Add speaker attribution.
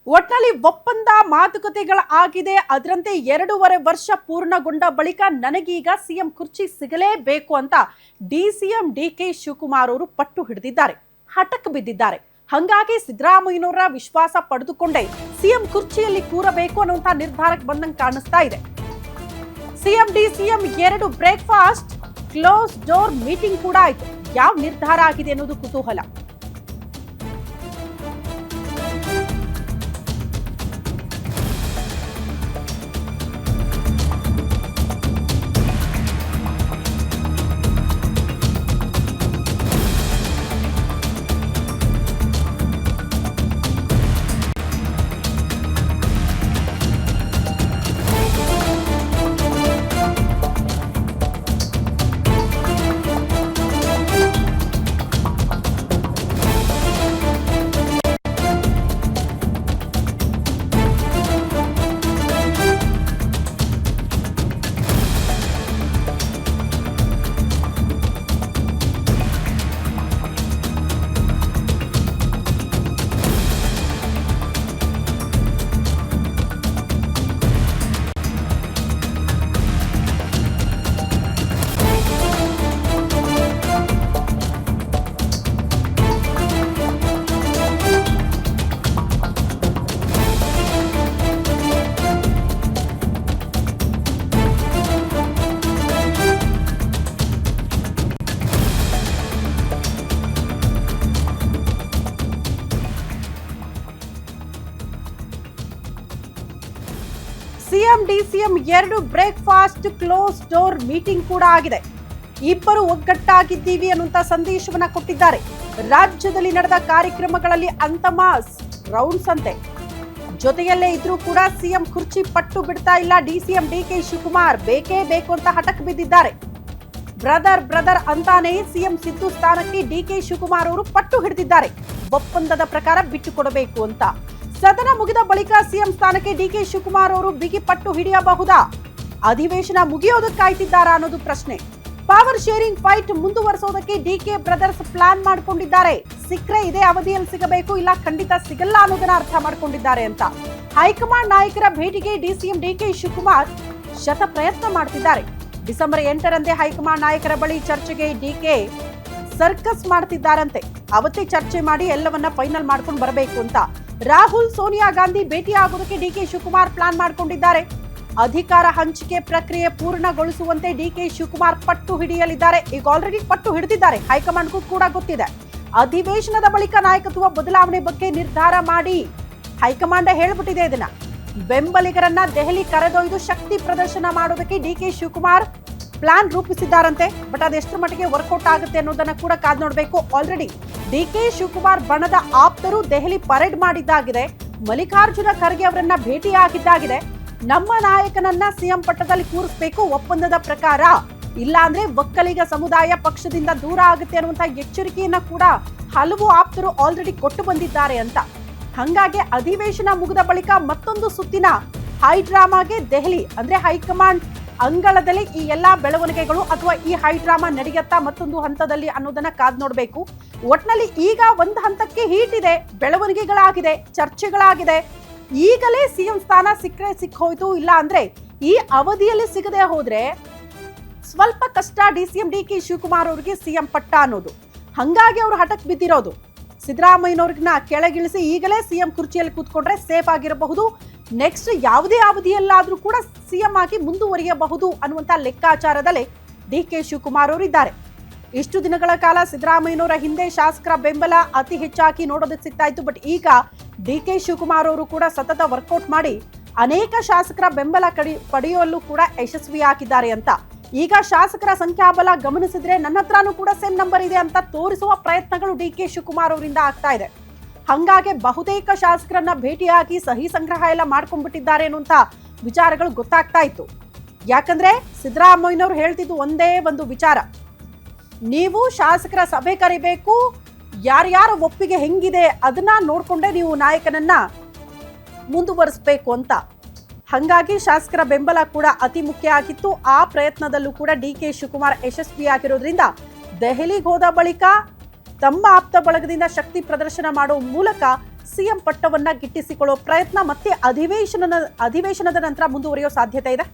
Speaker 1: ಒಟ್ನಲ್ಲಿ ಒಪ್ಪಂದ ಮಾತುಕತೆಗಳ ಆಗಿದೆ. ಅದರಂತೆ 2.5 ವರ್ಷ ಪೂರ್ಣಗೊಂಡ ಬಳಿಕ ನನಗೀಗ ಸಿಎಂ ಕುರ್ಚಿ ಸಿಗಲೇಬೇಕು ಅಂತ ಡಿಸಿಎಂ ಡಿಕೆ ಶಿವಕುಮಾರ್ ಅವರು ಪಟ್ಟು ಹಿಡಿದಿದ್ದಾರೆ, ಹಠಕ್ಕೆ ಬಿದ್ದಿದ್ದಾರೆ. ಹಾಗಾಗಿ ಸಿದ್ದರಾಮಯ್ಯನವರ ವಿಶ್ವಾಸ ಪಡೆದುಕೊಂಡೇ ಸಿಎಂ ಕುರ್ಚಿಯಲ್ಲಿ ಕೂರಬೇಕು ಅನ್ನುವಂತ ನಿರ್ಧಾರಕ್ಕೆ ಬಂದಂಗೆ ಕಾಣಿಸ್ತಾ ಇದೆ. CM DCM 2 breakfast close door meeting ಕೂಡ ಆಯ್ತು. ಯಾವ ನಿರ್ಧಾರ ಆಗಿದೆ ಅನ್ನೋದು ಕುತೂಹಲ. CM DCM 2 breakfast close door meeting ಕೂಡ ಆಗಿದೆ. ಇಬ್ಬರು ಒಗ್ಗಟ್ಟಾಗಿದ್ದೀವಿ ಅನ್ನುವಂತ ಸಂದೇಶವನ್ನ ಕೊಟ್ಟಿದ್ದಾರೆ. ರಾಜ್ಯದಲ್ಲಿ ನಡೆದ ಕಾರ್ಯಕ್ರಮಗಳಲ್ಲಿ ಅಂತಿಮ ರೌಂಡ್ಸ್ ಅಂತೆ. ಜೊತೆಯಲ್ಲೇ ಇದ್ರೂ ಕೂಡ ಸಿಎಂ ಕುರ್ಚಿ ಪಟ್ಟು ಬಿಡ್ತಾ ಇಲ್ಲ. ಡಿಸಿಎಂ ಡಿಕೆ ಶಿವಕುಮಾರ್ ಬೇಕೇ ಬೇಕು ಅಂತ ಹಠಕ್ಕೆ ಬಿದ್ದಿದ್ದಾರೆ. ಬ್ರದರ್ ಅಂತಾನೆ ಸಿಎಂ ಸಿದ್ದು ಸ್ಥಾನಕ್ಕೆ ಡಿಕೆ ಶಿವಕುಮಾರ್ ಅವರು ಪಟ್ಟು ಹಿಡಿದಿದ್ದಾರೆ. ಒಪ್ಪಂದದ ಪ್ರಕಾರ ಬಿಟ್ಟು ಕೊಡಬೇಕು ಅಂತ. ಸದನ ಮುಗಿದ ಬಳಿಕ ಸಿಎಂ ಸ್ಥಾನಕ್ಕೆ ಡಿಕೆ ಶಿವಕುಮಾರ್ ಅವರು ಬಿಗಿ ಪಟ್ಟು ಹಿಡಿಯಬಹುದಾ? ಅಧಿವೇಶನ ಮುಗಿಯೋದಕ್ಕೆ ಕಾಯ್ತಿದ್ದಾರಾ ಅನ್ನೋದು ಪ್ರಶ್ನೆ. ಪವರ್ ಶೇರಿಂಗ್ ಫೈಟ್ ಮುಂದುವರಿಸೋದಕ್ಕೆ ಡಿಕೆ ಬ್ರದರ್ಸ್ ಪ್ಲಾನ್ ಮಾಡಿಕೊಂಡಿದ್ದಾರೆ. ಸಿಕ್ಕರೆ ಇದೇ ಅವಧಿಯಲ್ಲಿ ಸಿಗಬೇಕು, ಇಲ್ಲ ಖಂಡಿತ ಸಿಗಲ್ಲ ಅನ್ನೋದನ್ನ ಅರ್ಥ ಮಾಡ್ಕೊಂಡಿದ್ದಾರೆ ಅಂತ. ಹೈಕಮಾಂಡ್ ನಾಯಕರ ಭೇಟಿಗೆ ಡಿಸಿಎಂ ಡಿಕೆ ಶಿವಕುಮಾರ್ ಶತ ಪ್ರಯತ್ನ ಮಾಡ್ತಿದ್ದಾರೆ. ಡಿಸೆಂಬರ್ 8ರಂದೇ ಹೈಕಮಾಂಡ್ ನಾಯಕರ ಬಳಿ ಚರ್ಚೆಗೆ ಡಿಕೆ ಸರ್ಕಸ್ ಮಾಡ್ತಿದ್ದಾರಂತೆ. ಅವತ್ತೇ ಚರ್ಚೆ ಮಾಡಿ ಎಲ್ಲವನ್ನ ಫೈನಲ್ ಮಾಡ್ಕೊಂಡು ಬರಬೇಕು ಅಂತ. ರಾಹುಲ್ ಸೋನಿಯಾ ಗಾಂಧಿ ಭೇಟಿ ಆಗೋದಕ್ಕೆ ಡಿಕೆ ಶಿವಕುಮಾರ್ ಪ್ಲಾನ್ ಮಾಡಿಕೊಂಡಿದ್ದಾರೆ. ಅಧಿಕಾರ ಹಂಚಿಕೆ ಪ್ರಕ್ರಿಯೆ ಪೂರ್ಣಗೊಳಿಸುವಂತೆ ಡಿಕೆ ಶಿವಕುಮಾರ್ ಪಟ್ಟು ಹಿಡಿಯಲಿದ್ದಾರೆ. ಈಗ ಆಲ್ರೆಡಿ ಪಟ್ಟು ಹಿಡಿದಿದ್ದಾರೆ. ಹೈಕಮಾಂಡ್ಗೂ ಕೂಡ ಗೊತ್ತಿದೆ. ಅಧಿವೇಶನದ ಬಳಿಕ ನಾಯಕತ್ವ ಬದಲಾವಣೆ ಬಗ್ಗೆ ನಿರ್ಧಾರ ಮಾಡಿ ಹೈಕಮಾಂಡ್ ಹೇಳ್ಬಿಟ್ಟಿದೆ. ಇದನ್ನ ಬೆಂಬಲಿಗರನ್ನ ದೆಹಲಿ ಕರೆದೊಯ್ದು ಶಕ್ತಿ ಪ್ರದರ್ಶನ ಮಾಡೋದಕ್ಕೆ ಡಿಕೆ ಶಿವಕುಮಾರ್ ಪ್ಲಾನ್ ರೂಪಿಸಿದ್ದಾರಂತೆ. ಬಟ್ ಅದೆಷ್ಟರ ಮಟ್ಟಿಗೆ ವರ್ಕೌಟ್ ಆಗುತ್ತೆ ಅನ್ನೋದನ್ನ ಕೂಡ ಕಾದ್ ನೋಡ್ಬೇಕು. ಆಲ್ರೆಡಿ ಡಿಕೆ ಶಿವಕುಮಾರ್ ಬಣದ ಆಪ್ತರು ದೆಹಲಿ ಪರೇಡ್ ಮಾಡಿದ್ದಾಗಿದೆ. ಮಲ್ಲಿಕಾರ್ಜುನ ಖರ್ಗೆ ಅವರನ್ನ ಭೇಟಿಯಾಗಿದ್ದಾಗಿದೆ. ನಮ್ಮ ನಾಯಕನನ್ನ ಸಿಎಂ ಪಟ್ಟದಲ್ಲಿ ಕೂರಿಸಬೇಕು ಒಪ್ಪಂದದ ಪ್ರಕಾರ, ಇಲ್ಲ ಅಂದ್ರೆ ಒಕ್ಕಲಿಗ ಸಮುದಾಯ ಪಕ್ಷದಿಂದ ದೂರ ಆಗುತ್ತೆ ಅನ್ನುವಂತ ಎಚ್ಚರಿಕೆಯನ್ನ ಕೂಡ ಹಲವು ಆಪ್ತರು ಆಲ್ರೆಡಿ ಕೊಟ್ಟು ಬಂದಿದ್ದಾರೆ ಅಂತ. ಹಂಗಾಗಿ ಅಧಿವೇಶನ ಮುಗಿದ ಬಳಿಕ ಮತ್ತೊಂದು ಸುತ್ತಿನ ಹೈ ಡ್ರಾಮಾಗೆ ದೆಹಲಿ ಅಂದ್ರೆ ಹೈಕಮಾಂಡ್ ಅಂಗಳದಲ್ಲಿ ಈ ಎಲ್ಲಾ ಬೆಳವಣಿಗೆಗಳು ಅಥವಾ ಈ ಹೈ ಡ್ರಾಮಾ ನಡೆಯುತ್ತಾ ಮತ್ತೊಂದು ಹಂತದಲ್ಲಿ ಅನ್ನೋದನ್ನ ಕಾದ್ ನೋಡ್ಬೇಕು. ಒಟ್ನಲ್ಲಿ ಈಗ ಒಂದು ಹಂತಕ್ಕೆ ಹೀಟ್ ಇದೆ, ಬೆಳವಣಿಗೆಗಳಾಗಿದೆ, ಚರ್ಚೆಗಳಾಗಿದೆ. ಈಗಲೇ ಸಿಎಂ ಸ್ಥಾನ ಸಿಕ್ಕರೆ ಸಿಕ್ಕೋಯ್ತು, ಇಲ್ಲ ಅಂದ್ರೆ ಈ ಅವಧಿಯಲ್ಲಿ ಸಿಗದೆ ಹೋದ್ರೆ ಸ್ವಲ್ಪ ಕಷ್ಟ ಡಿಸಿಎಂ ಡಿಕೆ ಶಿವಕುಮಾರ್ ಅವರಿಗೆ ಸಿಎಂ ಪಟ್ಟ ಅನ್ನೋದು. ಹಂಗಾಗಿ ಅವರು ಹಠಕ್ಕೆ ಬಿದ್ದಿರೋದು. ಸಿದ್ದರಾಮಯ್ಯನವ್ರನ್ನ ಕೆಳಗಿಳಿಸಿ ಈಗಲೇ ಸಿಎಂ ಕುರ್ಚಿಯಲ್ಲಿ ಕೂತ್ಕೊಂಡ್ರೆ ಸೇಫ್ ಆಗಿರಬಹುದು. ನೆಕ್ಸ್ಟ್ ಯಾವುದೇ ಅವಧಿಯಲ್ಲಾದ್ರೂ ಕೂಡ ಸಿಎಂ ಆಗಿ ಮುಂದುವರಿಯಬಹುದು ಅನ್ನುವಂತ ಲೆಕ್ಕಾಚಾರದಲ್ಲೇ ಡಿಕೆ ಶಿವಕುಮಾರ್ ಅವರು ಇದ್ದಾರೆ. ಇಷ್ಟು ದಿನಗಳ ಕಾಲ ಸಿದ್ದರಾಮಯ್ಯನವರ ಹಿಂದೆ ಶಾಸಕರ ಬೆಂಬಲ ಅತಿ ಹೆಚ್ಚಾಗಿ ನೋಡೋದಕ್ಕೆ ಸಿಗ್ತಾ ಇತ್ತು. ಬಟ್ ಈಗ ಡಿಕೆ ಶಿವಕುಮಾರ್ ಅವರು ಕೂಡ ಸತತ ವರ್ಕೌಟ್ ಮಾಡಿ ಅನೇಕ ಶಾಸಕರ ಬೆಂಬಲ ಪಡೆಯುವಲ್ಲೂ ಕೂಡ ಯಶಸ್ವಿಯಾಗಿದ್ದಾರೆ ಅಂತ. ಈಗ ಶಾಸಕರ ಸಂಖ್ಯಾಬಲ ಗಮನಿಸಿದ್ರೆ ನನ್ನ ಹತ್ರನೂ ಕೂಡ ಸೇಮ್ ನಂಬರ್ ಇದೆ ಅಂತ ತೋರಿಸುವ ಪ್ರಯತ್ನಗಳು ಡಿಕೆ ಶಿವಕುಮಾರ್ ಅವರಿಂದ ಆಗ್ತಾ ಇದೆ. ಹಂಗಾಗಿ ಬಹುತೇಕ ಶಾಸಕರನ್ನ ಭೇಟಿಯಾಗಿ ಸಹಿ ಸಂಗ್ರಹ ಎಲ್ಲ ಮಾಡ್ಕೊಂಡ್ಬಿಟ್ಟಿದ್ದಾರೆ ಅನ್ನುವಂತ ವಿಚಾರಗಳು ಗೊತ್ತಾಗ್ತಾ ಇತ್ತು. ಯಾಕಂದ್ರೆ ಸಿದ್ದರಾಮಯ್ಯನವರು ಹೇಳ್ತಿದ್ದು ಒಂದೇ ಒಂದು ವಿಚಾರ, ನೀವು ಶಾಸಕರ ಸಭೆ ಕರಿಬೇಕು, ಯಾರ್ಯಾರ ಒಪ್ಪಿಗೆ ಹೆಂಗಿದೆ ಅದನ್ನ ನೋಡ್ಕೊಂಡೇ ನೀವು ನಾಯಕನನ್ನ ಮುಂದುವರಿಸಬೇಕು ಅಂತ. ಹಾಗಾಗಿ ಶಾಸಕರ ಬೆಂಬಲ ಕೂಡ ಅತಿ ಮುಖ್ಯ ಆಗಿತ್ತು. ಆ ಪ್ರಯತ್ನದಲ್ಲೂ ಕೂಡ ಡಿಕೆ ಶಿವಕುಮಾರ್ ಯಶಸ್ವಿಯಾಗಿರೋದ್ರಿಂದ ದೆಹಲಿಗೆ ಹೋದ ಬಳಿಕ ತಮ್ಮ ಆಪ್ತ ಬಳಗದಿಂದ ಶಕ್ತಿ ಪ್ರದರ್ಶನ ಮಾಡುವ ಮೂಲಕ ಸಿಎಂ ಪಟ್ಟವನ್ನ ಗಿಟ್ಟಿಸಿಕೊಳ್ಳೋ ಪ್ರಯತ್ನ ಮತ್ತೆ ಅಧಿವೇಶನದ ನಂತರ ಮುಂದುವರಿಯೋ ಸಾಧ್ಯತೆ ಇದೆ?